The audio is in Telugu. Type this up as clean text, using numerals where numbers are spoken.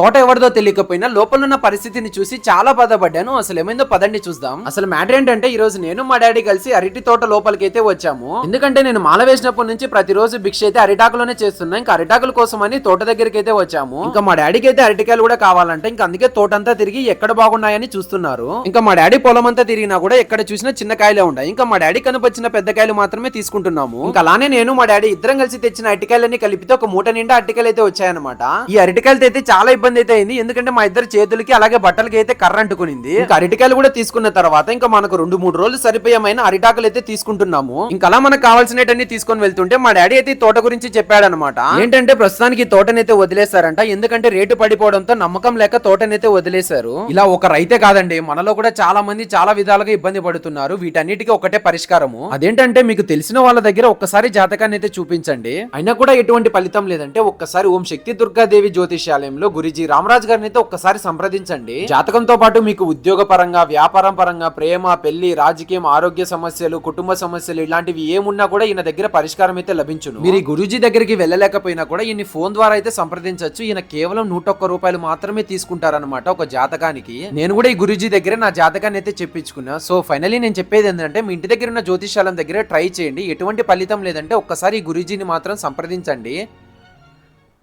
తోట ఎవరిదో తెలియకపోయినా లోపల ఉన్న పరిస్థితిని చూసి చాలా బాధపడ్డాను. అసలు ఏమైందో పదండి చూద్దాం. అసలు మ్యాటర్ ఏంటంటే ఈ రోజు నేను మా డాడీ కలిసి అరటి తోట లోపలికి అయితే వచ్చాము. ఎందుకంటే నేను మాల వేసినప్పటి నుంచి ప్రతిరోజు భిక్ష అయితే అరిటాకులోనే చేస్తున్నా. ఇంకా అరిటాకుల కోసం అని తోట దగ్గరికి అయితే వచ్చాము. ఇంకా మా డాడీకి అయితే అరటికాయలు కూడా కావాలంటే ఇంకా అందుకే తోటంతా తిరిగి ఎక్కడ బాగున్నాయని చూస్తున్నారు. ఇంకా మా డాడీ పొలం అంతా తిరిగినా కూడా ఎక్కడ చూసినా చిన్న కాయలే ఉంటాయి. ఇంకా మా డాడీ కనిపించిన పెద్ద కాయలు మాత్రమే తీసుకుంటున్నాము. ఇంకా అలానే నేను మా డాడీ ఇద్దరం కలిసి తెచ్చిన అరటికాయలన్నీ కలిపితే ఒక మూట నిండా అరటికాయలు అయితే వచ్చాయన్నమాట. ఈ అరటికాయలతో అయితే చాలా ఇబ్బంది అయితే అయింది. ఎందుకంటే మా ఇద్దరు చేతులకి అలాగే బట్టలకి అయితే కర్ర అంటుకునింది. ఇంకా అరటికాయలు కూడా తీసుకున్న తర్వాత ఇంకా మనకు 2-3 రోజులు సరిపోయేమైన అరిటాకులు అయితే తీసుకుంటున్నాము. ఇంకా అలా మనకు కావాల్సినవన్నీ తీసుకొని వెళ్తుంటే మా డాడీ అయితే తోట గురించి చెప్పాడనమాట. ఏంటంటే ప్రస్తుతానికి తోటనైతే వదిలేశారంట. ఎందుకంటే రేటు పడిపోవడంతో నమ్మకం లేక తోటనైతే వదిలేశారు. ఇలా ఒక రైతే కాదండి, మనలో కూడా చాలా మంది చాలా విధాలుగా ఇబ్బంది పడుతున్నారు. వీటన్నిటికీ ఒకటే పరిష్కారము. అదేంటంటే మీకు తెలిసిన వాళ్ళ దగ్గర ఒక్కసారి జాతకాన్ని అయితే చూపించండి. అయినా కూడా ఎటువంటి ఫలితం లేదంటే ఒక్కసారి ఓం శక్తి దుర్గాదేవి జ్యోతిష్యాలయంలో గురుజీ రామరాజ్ గారిని అయితే ఒక్కసారి సంప్రదించండి. జాతకంతో పాటు మీకు ఉద్యోగ పరంగా, వ్యాపారం పరంగా, ప్రేమ, పెళ్లి, రాజకీయం, ఆరోగ్య సమస్యలు, కుటుంబ సమస్యలు ఇలాంటివి ఏమున్నా కూడా ఈయన దగ్గర పరిష్కారం అయితే లభించును. మీరు ఈ గురూజీ దగ్గరికి వెళ్ళలేకపోయినా కూడా ఈయన ఫోన్ ద్వారా అయితే సంప్రదించవచ్చు. ఈయన కేవలం 101 రూపాయలు మాత్రమే తీసుకుంటారనమాట ఒక జాతకానికి. నేను కూడా ఈ గురూజీ దగ్గర నా జాతకాన్ని అయితే చెప్పించుకున్నా. సో ఫైనలీ నేను చెప్పేది ఏంటంటే మీ ఇంటి దగ్గర ఉన్న జ్యోతిష్యాలయం దగ్గర ట్రై చేయండి. ఎటువంటి ఫలితం లేదంటే ఒక్కసారి ఈ గురూజీని మాత్రం సంప్రదించండి.